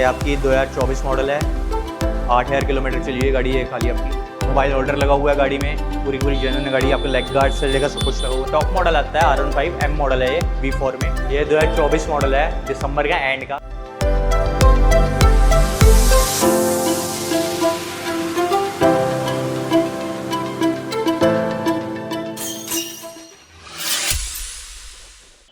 आपकी 2024 मॉडल है, 8000 किलोमीटर चली है गाड़ी। ये खाली आपकी मोबाइल होल्डर लगा हुआ है गाड़ी में, पूरी जेन्युइन है गाड़ी। आपको लेग गार्ड से लेकर सब कुछ लगा हुआ है। टॉप मॉडल आता है R15 M मॉडल है ये V4 में। ये 2024 मॉडल है, दिसंबर का एंड का।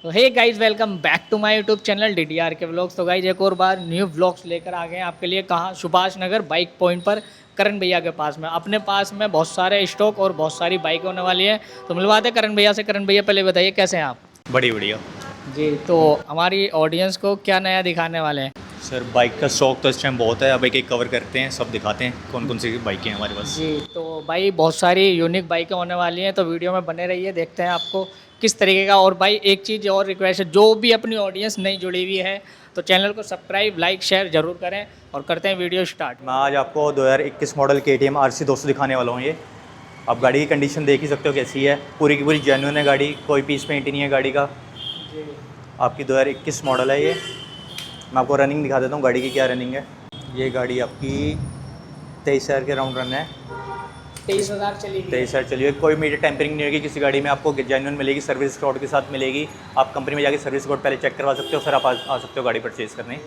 तो hey guys, welcome back to my YouTube channel DDR के व्लॉग्स। तो गाइज एक और बार न्यू व्लॉग्स लेकर आ गए हैं आपके लिए। कहाँ? सुभाष नगर बाइक पॉइंट पर, करण भैया के पास में। अपने पास में बहुत सारे स्टॉक और बहुत सारी बाइक होने वाली है, तो मिलवाते हैं करण भैया से। करण भैया पहले बताइए कैसे हैं आप? बढ़िया जी, तो हमारी ऑडियंस को क्या नया दिखाने वाले हैं? सर, बाइक का शौक तो इस टाइम बहुत है। अब एक एक कवर करते हैं, सब दिखाते हैं कौन कौन सी बाइकें हैं हमारे पास। जी, तो भाई बहुत सारी यूनिक बाइकें होने वाली हैं, तो वीडियो में बने रहिए, देखते हैं आपको किस तरीके का। और भाई एक चीज़ और रिक्वेस्ट है, जो भी अपनी ऑडियंस नई जुड़ी हुई है तो चैनल को सब्सक्राइब, लाइक, शेयर जरूर करें। और करते हैं वीडियो स्टार्ट। मैं आज आपको 2021 मॉडल KTM RC 200 दिखाने वाला हूँ। ये आप गाड़ी की कंडीशन देख ही सकते हो कैसी है, पूरी की पूरी जेन्युइन है गाड़ी, कोई पीस पेंट नहीं है गाड़ी का। जी, आपकी 2021 मॉडल है ये। मैं आपको रनिंग दिखा देता हूँ गाड़ी की क्या रनिंग है। ये गाड़ी आपकी 23,000 के राउंड रन है। 23,000 चली गई। 23,000 चलिए। कोई मीटर टेम्परिंग नहीं होगी किसी गाड़ी में, आपको जेन्युइन मिलेगी, सर्विस कोड के साथ मिलेगी। आप कंपनी में जाके सर्विस कोड पहले चेक करवा सकते हो, फिर आप आ सकते हो गाड़ी परचेज़ करने।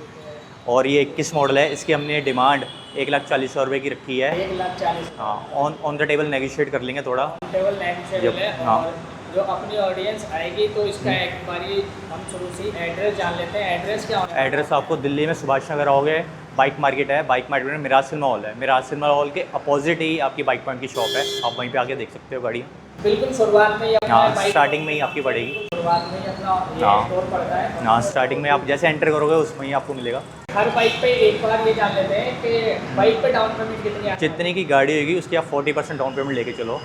और ये 21 मॉडल है, इसकी हमने डिमांड 1,40,000 रुपये की रखी है। 1,40,000। हाँ, ऑन द टेबल नेगोशिएट कर लेंगे थोड़ा। टेबल नेगोशिएबल है। हाँ। और जो अपनी ऑडियंस आएगी तो इसका एक बारी हम शुरू से एड्रेस जान लेते हैं। एड्रेस क्या होगा? एड्रेस आपको दिल्ली में सुभाष नगर आओगे, बाइक मार्केट है। बाइक मार्केट में मिराज सिनेमा हॉल है। मिराज सिनेमा हॉल के अपोजिट ही आपकी बाइक पॉइंट की शॉप है, आप वहीं पे आके देख सकते हो गाड़ी। बिल्कुल शुरुआत में ही अपना हाँ, बाइक स्टार्टिंग में ही आपकी पड़ेगी। शुरुआत में ही अपना ये हाँ। स्टोर पड़ता है। हाँ, स्टार्टिंग में आप जैसे एंटर करोगे उसमें ही आपको मिलेगा। हर बाइक पे एक बार ये जान लेते हैं कि बाइक पे डाउन पेमेंट कितनी है। जितने की गाड़ी होगी उसकी आप 40% डाउन पेमेंट लेके चलो।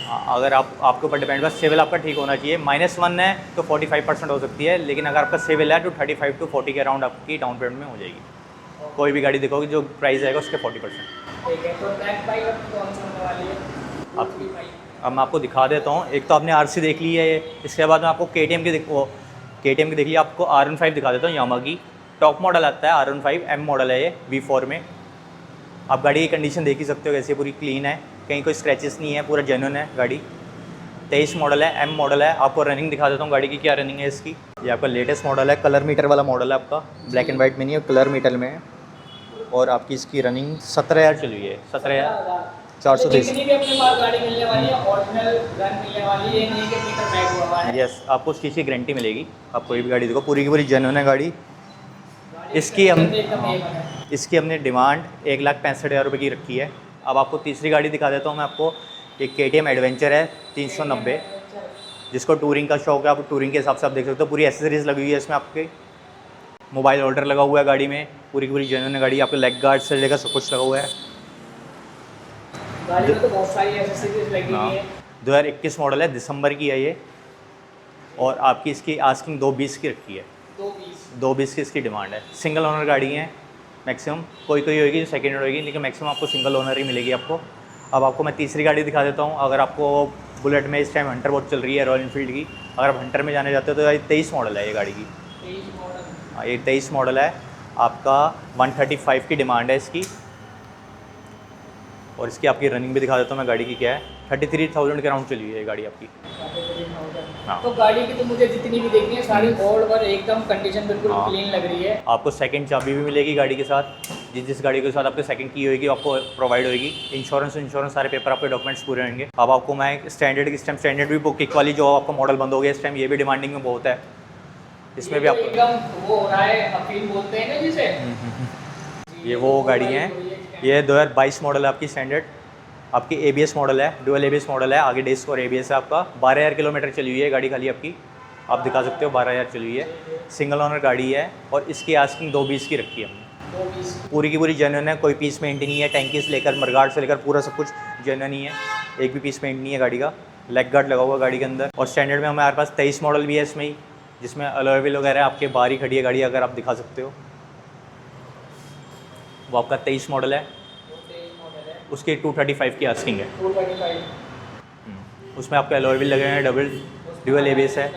अगर आपके ऊपर डिपेंड, बस सिविल आपका ठीक होना चाहिए। -1 है तो 45% हो सकती है, लेकिन अगर आपका सिविल है तो 35 to 40 के अराउंड आपकी डाउन पेमेंट में हो जाएगी। कोई भी गाड़ी देखोगे जो प्राइस आएगा उसके 40%। ठीक है, तो नेक्स्ट बाइक कौन सी होने वाली है आपकी? बाइक? अब मैं आपको दिखा देता हूँ। एक तो आपने RC देख ली है, इसके बाद मैं आपको KTM की देख ली। आपको R15 दिखा देता हूँ, यामा की टॉप मॉडल आता है। R15 M मॉडल है ये V4 में। आप गाड़ी की कंडीशन देख ही सकते हो कैसे, पूरी क्लीन है, कहीं कोई स्क्रैचेस नहीं है, पूरा जेन्युइन है गाड़ी। 23 मॉडल है, M मॉडल है। आपको रनिंग दिखा देता हूँ गाड़ी की क्या रनिंग है इसकी। ये आपका लेटेस्ट मॉडल है, कलर मीटर वाला मॉडल है आपका, ब्लैक एंड वाइट में नहीं है, कलर मीटर में है। और आपकी इसकी रनिंग 17,000 चली है, 17,430। जितनी भी अपने पास गाड़ी मिलने वाली है ओरिजिनल रन मिलने वाली है, नहीं कि मीटर बैक हुआ है। यस, आपको उसकी चीज़ की गारंटी मिलेगी। आप कोई भी गाड़ी देखो, पूरी की पूरी जेन्युइन है गाड़ी। इसकी हमने डिमांड 1,65,000 रुपये की रखी है। अब आपको तीसरी गाड़ी दिखा देता हूँ मैं आपको। एक KTM एडवेंचर है 390, जिसको टूरिंग का शौक है, आप टूरिंग के हिसाब से आप देख सकते हो। पूरी एसेसरीज लगी हुई है इसमें, आपके मोबाइल होल्डर लगा हुआ है गाड़ी में, पूरी की पूरी जेन्युइन है गाड़ी। आपके लेग गार्ड से लेकर सब कुछ लगा हुआ है गाड़ी में, तो बहुत सारी एक्सेसरीज लगी हुई है। 2021 मॉडल है, दिसंबर की है ये। और आपकी इसकी आस्किंग 220 की रखी है। 220 की इसकी डिमांड है। सिंगल ओनर गाड़ी है मैक्सिमम, कोई होगी जो सेकेंड हैंड होगी, लेकिन मैक्सिमम आपको सिंगल ओनर ही मिलेगी आपको। अब आपको मैं तीसरी गाड़ी दिखा देता हूँ। अगर आपको बुलेट में इस टाइम हंटर बहुत चल रही है, रॉयल एनफील्ड की, अगर आप हंटर में जाने जाते हो तो ये 23 मॉडल है ये गाड़ी की। 23 मॉडल। हाँ, ये 23 मॉडल है। आपका 135 की डिमांड है इसकी। और इसकी आपकी रनिंग भी दिखा देता हूँ मैं गाड़ी की क्या है। 33,000 के राउंड चली हुई है ये गाड़ी आपकी। हाँ। तो गाड़ी की तो मुझे जितनी भी देखनी है सारी ओल्ड और एकदम कंडीशन बिल्कुल हाँ। क्लीन लग रही है। आपको सेकंड चाबी भी मिलेगी गाड़ी के साथ। जिस गाड़ी के साथ आपके सेकंड की होगी आपको प्रोवाइड होगी। इंश्योरेंस सारे पेपर, आपके डॉक्यूमेंट्स पूरे होंगे। अब आपको मैं स्टैंडर्ड भी किक वाली जो आपका मॉडल बंद हो गया इस टाइम, ये भी डिमांडिंग में बहुत है। इसमें भी आपको एकदम वो हो रहा है, अपील बोलते हैं ना जिसे। ये वो गाड़ी है। ये 2022 मॉडल है आपकी स्टैंडर्ड। आपकी ABS मॉडल है, डुअल ABS मॉडल है, आगे डिस्क और ABS है आपका। 12,000 किलोमीटर चली हुई है गाड़ी खाली आपकी, आप दिखा सकते हो 12,000 चली हुई है। सिंगल ओनर गाड़ी है और इसकी आस्किंग 220 की रखी है हमने। पूरी की पूरी जेन्युइन है, कोई पीस पेंट नहीं है। टैंकी से लेकर मरगार्ड से लेकर पूरा सब कुछ जेन्युइन ही है, एक भी पीस पेंट नहीं है गाड़ी का। लेग गार्ड लगा हुआ गाड़ी के अंदर। और स्टैंडर्ड में हमारे पास 23 मॉडल भी है इसमें ही, जिसमें अलॉय व्हील वगैरह आपके बाहर ही खड़ी है गाड़ी, अगर आप दिखा सकते हो। वो आपका 23 मॉडल है, उसकी 235 की आस्किंग है। 235। उसमें आपके अलॉय व्हील लगे हैं, डुअल ABS है।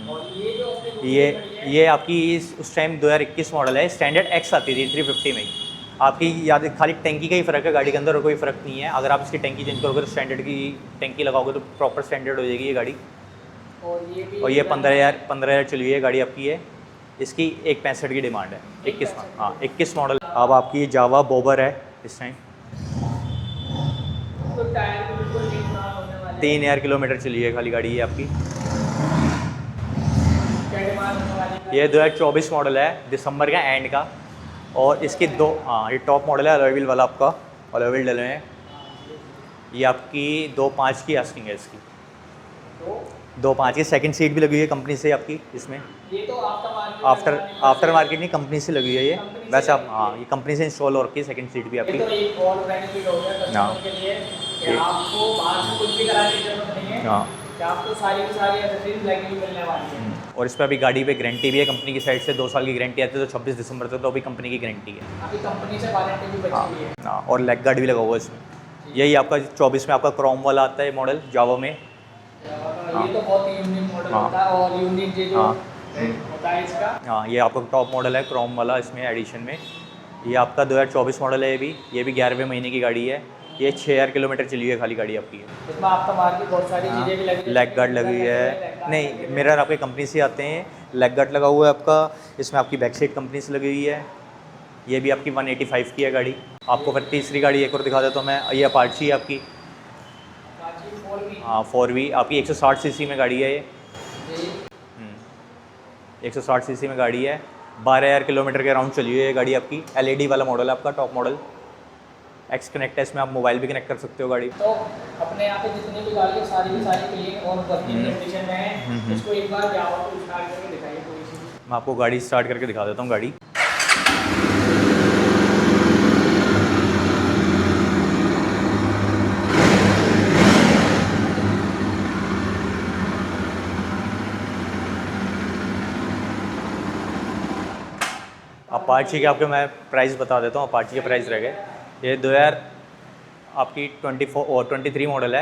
और ये जो ये आपकी उस टाइम 2021 मॉडल है, स्टैंडर्ड एक्स आती थी 350 में ही। आपकी याद खाली टैंकी का ही फ़र्क है गाड़ी के अंदर, और कोई फ़र्क नहीं है। अगर आप इसकी टैंकी चेंज करोगे तो स्टैंडर्ड की टैंकी लगाओगे तो प्रॉपर स्टैंडर्ड हो जाएगी ये गाड़ी। और ये 15,000 चली हुई है गाड़ी आपकी है। इसकी 165 की डिमांड है। 21 हाँ 21 मॉडल। अब आपकी जावा बॉबर है इस टाइम। तो टायर भी बिल्कुल नहीं खराब होने वाले हैं। 3,000 किलोमीटर चली है खाली गाड़ी ये आपकी। क्या डिमांड होने वाली है? ये 2024 मॉडल है, दिसंबर का एंड का। और इसके दो हाँ ये टॉप मॉडल है, अलॉय व्हील वाला आपका, अलॉय व्हील डले हैं। ये आपकी 2.5 की आस्किंग है इसकी। तो 2.5 की सेकंड सीट भी लगी हुई है कंपनी से आपकी इसमें। ये तो आफ्टर मार्केट नहीं, कंपनी से लगी हुई है ये। कंपनी से वैसे आप लगी हाँ ये कंपनी से इंस्टॉल हो रखी है सेकंड सीट भी ये आपकी। तो एक और बेनिफिट हो गया कस्टमर के लिए कि आपको बाहर से कुछ भी कराने की जरूरत नहीं है हाँ कि आपको सारी की सारी एसेसरीज लगी हुई मिलने वाली है। और इस पर अभी गाड़ी पे गारंटी भी है कंपनी की साइड से, 2 साल की गारंटी आती है, तो 26 दिसंबर तक तो अभी कंपनी की गारंटी है। अभी कंपनी से वारंटी भी बची हुई है। हाँ और लेग गार्ड भी लगा हुआ है इसमें। यही आपका 24 में आपका क्रोम वाला आता है मॉडल जावा में। ये तो बहुत ही यूनिक मॉडल हाँ। होता है और यूनिक ये जो हाँ। होता है इसका। हाँ ये आपका टॉप मॉडल है क्रोम वाला इसमें एडिशन में। ये आपका 2024 मॉडल है ये भी 11वें महीने की गाड़ी है। ये 6,000 किलोमीटर चली हुई है खाली गाड़ी आपकी। इसमें आपका मार्केट बहुत सारी चीज़ें भी लगी लेग गार्ड लगी हुई है, नहीं मिरर आपके कंपनी से आते हैं। लेग गार्ड लगा हुआ है आपका, इसमें आपकी बैक साइड कंपनी से लगी हुई है। ये भी आपकी 185 की है गाड़ी। आपको फिर तीसरी गाड़ी एक और दिखा देता हूँ मैं, ये अपाची है आपकी। हाँ 4V आपकी 160 सीसी में गाड़ी है ये। 160 सीसी में गाड़ी है, 12,000 किलोमीटर के अराउंड चली हुई है ये गाड़ी आपकी। LED वाला मॉडल है आपका, टॉप मॉडल। एक्स कनेक्ट है, इसमें आप मोबाइल भी कनेक्ट कर सकते हो गाड़ी। तो अपने यहाँ पे जितनी भी गाड़ी है सारी की सारी क्लीन और वर्किंग कंडीशन में है। इसको एक बार जावा को स्टार्ट करके दिखाइए कोई सी। मैं आपको गाड़ी स्टार्ट करके दिखा देता हूँ गाड़ी। अपाची के आपके मैं प्राइस बता देता हूँ। अपाची के प्राइस रह गए, ये 2000 आपकी 24 और 23 मॉडल है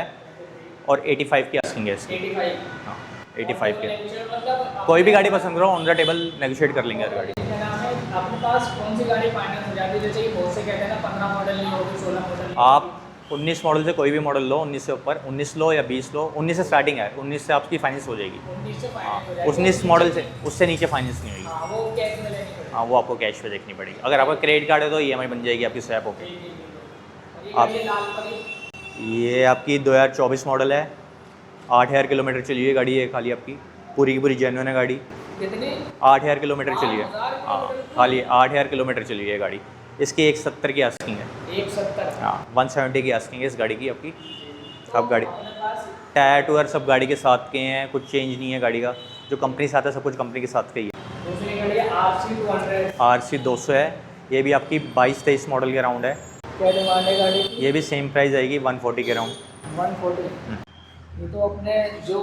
और 85 की आस्किंग है इसकी। 85 हाँ 85 के। मतलब कोई भी गाड़ी पसंद करो ऑन द टेबल नेगोशिएट कर लेंगे हर गाड़ी। क्या नाम है अपने पास कौन सी गाड़ी फाइनेंस हो जाती है? जैसे कि बहुत से कहते हैं ना 15 मॉडल नहीं होगी, 16 मॉडल नहीं आप 19 मॉडल से कोई भी मॉडल लो, 19 से ऊपर, 19 लो या 20 लो, 19 से स्टार्टिंग है, 19 से आपकी फाइनेंस हो जाएगी। होगी। 19 से हाँ फाइनेंस हो जाएगी। 19 मॉडल से उससे नीचे फाइनेंस नहीं होगी। हाँ वो कैश में लेनी पड़ेगी। हाँ वो आपको कैश पे देखनी पड़ेगी। अगर आपका क्रेडिट कार्ड है तो EMI बन जाएगी आपकी स्वैप होकर। और ये लाल परी ये आपकी 2024 मॉडल है, 8,000 किलोमीटर चली है गाड़ी है खाली आपकी, पूरी की पूरी जेन्युइन है गाड़ी। कितनी? 8,000 किलोमीटर चली है। 8,000 हाँ खाली 8,000 किलोमीटर चली है गाड़ी। इसकी 170 की आस्किंग है। 170। हाँ 170 की आस्किंग है इस गाड़ी की आपकी। अब गाड़ी अपने पास टायर टूयर सब गाड़ी के साथ के हैं, कुछ चेंज नहीं है गाड़ी का। जो कंपनी से आता है सब कुछ कंपनी के साथ का ही है। दूसरी गाड़ी है RC 200। RC 200 है, ये भी आपकी 22-23 मॉडल के राउंड है। क्या डिमांड है गाड़ी की? ये भी सेम प्राइस आएगी 140 के राउंड। 140। ये तो अपने जो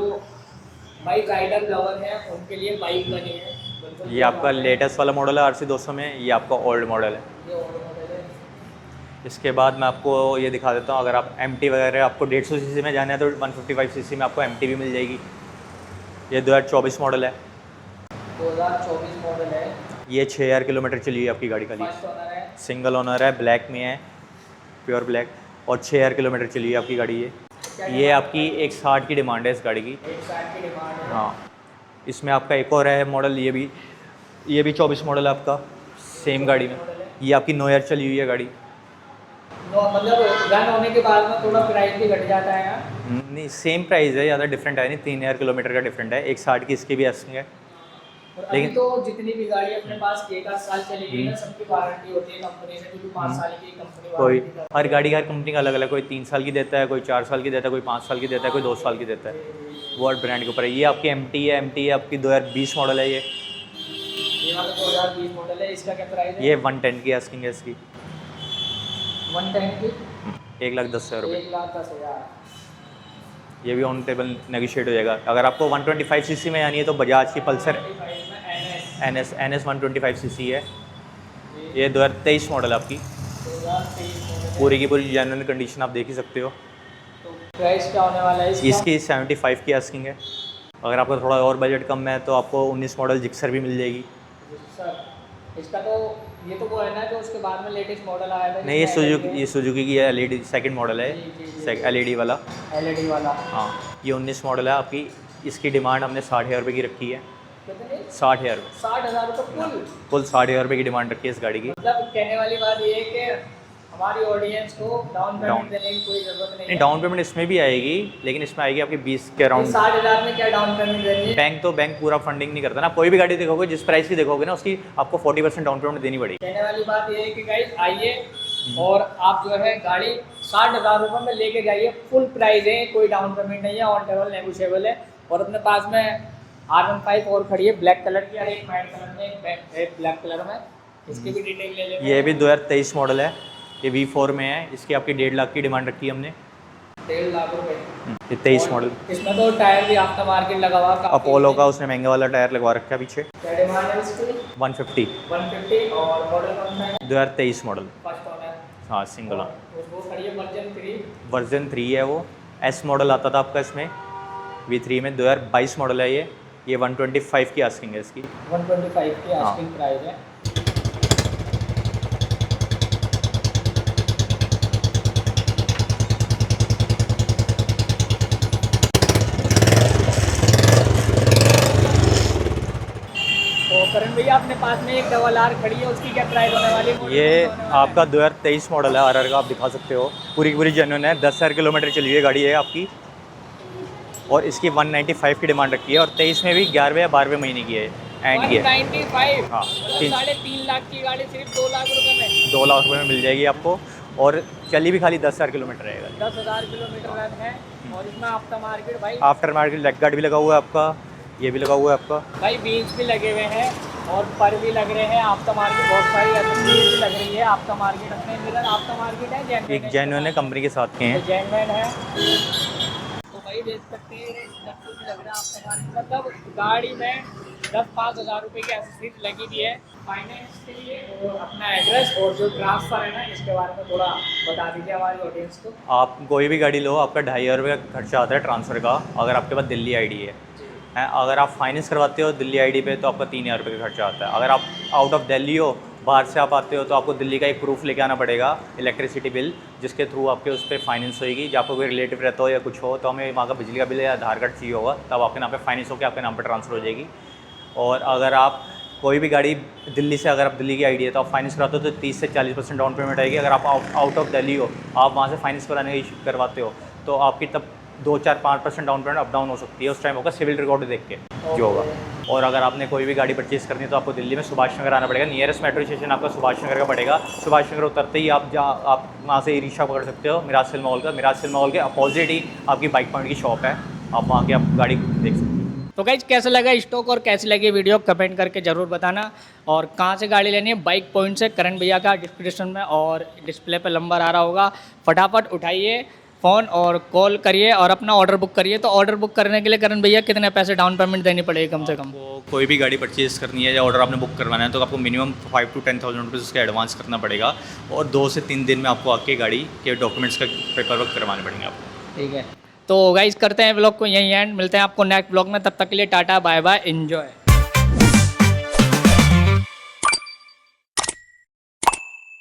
बाइक राइडर लवर हैं उनके लिए बाइक बनी है बिल्कुल। ये आपका लेटेस्ट वाला मॉडल है RC 200 में, ये आपका ओल्ड मॉडल है। ये और मॉडल है। इसके बाद मैं आपको ये दिखा देता हूँ, अगर आप MT वगैरह आपको 150 सीसी में जाना है तो 155 सीसी में आपको MT भी मिल जाएगी। ये 2024 मॉडल है। 2024 मॉडल है। ये 6,000 किलोमीटर चली है आपकी गाड़ी खाली। फर्स्ट ओनर है। सिंगल ओनर है, ब्लैक में है, प्योर ब्लैक, और 6,000 किलोमीटर चली है आपकी गाड़ी ये आपकी 160 की डिमांड है इस गाड़ी की। 160 की डिमांड है। हाँ इसमें आपका एक और है मॉडल, ये भी 24 मॉडल है आपका, सेम गाड़ी में। ये आपकी 9,000 चली हुई है गाड़ी। मतलब रन होने के बाद में थोड़ा प्राइस भी घट जाता है यार। नहीं सेम प्राइस है, ज़्यादा डिफरेंट है नहीं, 3,000 किलोमीटर का डिफरेंट है। 160 की इसकी भी आस्किंग है। और अभी तो जितनी भी गाड़ी अपने पास 1 साल चलेगी ना, सबकी वारंटी होती है कंपनी से, क्योंकि 5 साल की कंपनी कोई वारंटी करती हर गाड़ी का हर कंपनी का अलग अलग, कोई 3 साल की देता है, कोई 4 साल की देता है, कोई 5 साल की देता है, कोई 2 साल की देता है। वो हर ब्रांड के ऊपर है। ये आपकी MT है आपकी 2020 मॉडल है ये। ये वाला 2020 मॉडल है। इसका क्या प्राइस है? ये 110 की आस्किंग है इसकी। 110 की 1,10,000 रुपये। 1,10,000। ये भी ऑन टेबल नेगोशिएट हो जाएगा। अगर आपको 125 सीसी में आनी है तो बजाज की पल्सर NS 125 सीसी है। ये 2023 मॉडल आपकी, 2023 मॉडल। पूरी की पूरी जेन्युइन कंडीशन आप देख ही सकते हो। तो प्राइस क्या होने वाला है इसका? इसकी 75 की आस्किंग है अगर आपका थोड़ा और बजट कम है तो आपको 19 मॉडल जिक्सर भी मिल जाएगी। सर इसका तो ये तो वो है ना जो उसके बाद में लेटेस्ट मॉडल आया था नहीं, ये सुजुकी की एलईडी सेकंड मॉडल है, एलईडी वाला। एलईडी वाला। हाँ, ये 19 मॉडल है आपकी। इसकी डिमांड हमने 60,000 रुपये की रखी है। कितने? 60,000 रुपये। 60,000 रुपये कुल 60,000 रुपये की डिमांड रखी है इस गाड़ी की। मतलब कहने वाली बात ये है कि हमारी ऑडियंस को डाउन पेमेंट Down- देने की कोई ज़रूरत नहीं नहीं, है। डाउन पेमेंट इसमें भी आएगी, लेकिन इसमें आएगी आपकी 20 के अराउंड। 60,000 में क्या डाउन पेमेंट देनी है? बैंक पूरा फंडिंग नहीं करता ना। कोई भी गाड़ी देखोगे, जिस प्राइस की देखोगे ना, उसकी आपको 40% डाउन पेमेंट देनी पड़ेगी। कहने वाली बात ये है कि गाइस आइए और आप जो है गाड़ी 60,000 रुपये में लेके जाइए। फुल प्राइस है, कोई डाउन पेमेंट नहीं है, ऑन टेबल नेगोशिएबल है। और अपने पास में R15 और खड़ी है ब्लैक कलर की और एक वाइट कलर में, एक ब्लैक कलर में। इसकी भी डिटेल ले लेंगे। ये भी 2023 मॉडल है, ये V4 में है। इसकी आपकी 1.5 लाख की डिमांड रखी है हमने। 1.5 लाख रुपए। ये 23 मॉडल। इसमें तो टायर भी आफ्टर मार्केट लगा हुआ है। अपोलो का उसने महंगा वाला टायर लगवा रखा है पीछे। क्या डिमांड है इसकी? 150। 150। और मॉडल कौन सा है? 2023 मॉडल। First owner. हाँ, सिंगल। वो खड़ी है वर्जन 3। वर्जन 3 है वो। एस मॉडल आता था आपका इसमें V3 में। 2022 मॉडल है ये। 125 की आस्किंग है इसकी। 125 की आस्किंग प्राइस है। तो करण भैया अपने पास में एक डबल आर खड़ी है, उसकी क्या प्राइस होने वाली है? ये आपका 2023 मॉडल है। RR का आप दिखा सकते हो। पूरी की पूरी जेन्युइन है। 10,000 किलोमीटर चली हुई गाड़ी है आपकी। और इसकी 195 की डिमांड रखी है। और 23 में भी 11वें या 12वें महीने की है, एंड की है। 195। हाँ, 3.5 लाख की गाड़ी सिर्फ 2 लाख रुपए में। 2 लाख रुपये में मिल जाएगी आपको। और चली भी खाली 10,000 किलोमीटर रहेगा। 10,000 किलोमीटर रन है। और इसमें आफ्टर मार्केट भाई, आफ्टर मार्केट लेग गार्ड भी लगा हुआ है आपका। ये भी लगा हुआ है आपका। भाई बीच भी लगे हुए हैं और पर भी लग रहे हैं। आफ्टर मार्केट बहुत सारी एसेसरीज भी लग रही है। आफ्टर मार्केट अपने मिरर आफ्टर मार्केट है, एक जेन्युइन है, कंपनी के साथ के हैं। जेन्युइन है। तो भाई देख सकते हैं लग रहा है आफ्टर मार्केट। मतलब गाड़ी में 10-5 हज़ार रुपये की एसेसरीज लगी हुई है। फाइनेंस के लिए और अपना एड्रेस और जो ट्रांसफ़र है ना, इसके बारे में थोड़ा बता दीजिए हमारी ऑडियंस को। आप कोई भी गाड़ी लो, आपका 2,500 रुपये का खर्चा आता है ट्रांसफ़र का, अगर आपके पास दिल्ली आईडी है। अगर आप फाइनेंस करवाते हो दिल्ली आईडी पे तो आपका 3,000 रुपये का खर्चा आता है। अगर आप आउट ऑफ दिल्ली हो, बाहर से आप आते हो, तो आपको दिल्ली का एक प्रूफ लेके आना पड़ेगा, इलेक्ट्रिसिटी बिल, जिसके थ्रू आपके उस पर फाइनेंस होएगी। जब आपको कोई रिलेटिव रहता हो या कुछ हो, तो हमें वहाँ का बिजली का बिल या आधार कार्ड चाहिए होगा, तब आपके नाम पे फाइनेंस होकर आपके नाम पर ट्रांसफ़र हो जाएगी। और अगर आप कोई भी गाड़ी दिल्ली से, अगर आप दिल्ली की आईडी है तो आप फाइनेंस कराते हो तो 30 से 40% डाउन पेमेंट आएगी। अगर आप आउट ऑफ दिल्ली हो, आप वहाँ से फाइनेंस कराने की करवाते हो, तो आपकी तब 2-4-5% डाउन पेमेंट अप डाउन हो सकती है। उस टाइम होगा सिविल रिकॉर्ड देख के जो होगा। और अगर आपने कोई भी गाड़ी परचेज़ करनी है तो आपको दिल्ली में सुभाष नगर आना पड़ेगा। नियरेस्ट मेट्रो स्टेशन आपका सुभाष नगर का पड़ेगा। सुभाष नगर उतरते ही आप वहाँ से ई रिक्शा पकड़ सकते हो मिराज मॉल का। मिराज मॉल के अपोजिट ही आपकी बाइक पॉइंट की शॉप है, आप वहाँ की आप गाड़ी देख सकते हो। तो गाइज कैसा लगा स्टॉक और कैसी लगी वीडियो कमेंट करके ज़रूर बताना। और कहाँ से गाड़ी लेनी है, बाइक पॉइंट से, करण भैया का डिस्क्रिप्शन में और डिस्प्ले पे नंबर आ रहा होगा। फटाफट उठाइए फ़ोन और कॉल करिए और अपना ऑर्डर बुक करिए। तो ऑर्डर बुक करने के लिए करण भैया कितने पैसे डाउन पेमेंट देनी पड़ेगी कम से कम? आपको कोई भी गाड़ी परचेज़ करनी है या ऑर्डर आपने बुक करवाना है तो आपको मिनिमम 5 to 10,000 रुपीज़ उसका एडवांस करना पड़ेगा। और 2 से 3 दिन में आपको आके गाड़ी के डॉक्यूमेंट्स का पेपर वर्क करवाने पड़ेंगे आपको। ठीक है, तो गाइज करते हैं व्लॉग को यहीं एंड। मिलते हैं आपको नेक्स्ट व्लॉग में, तब तक के लिए टाटा बाय बाय, एंजॉय।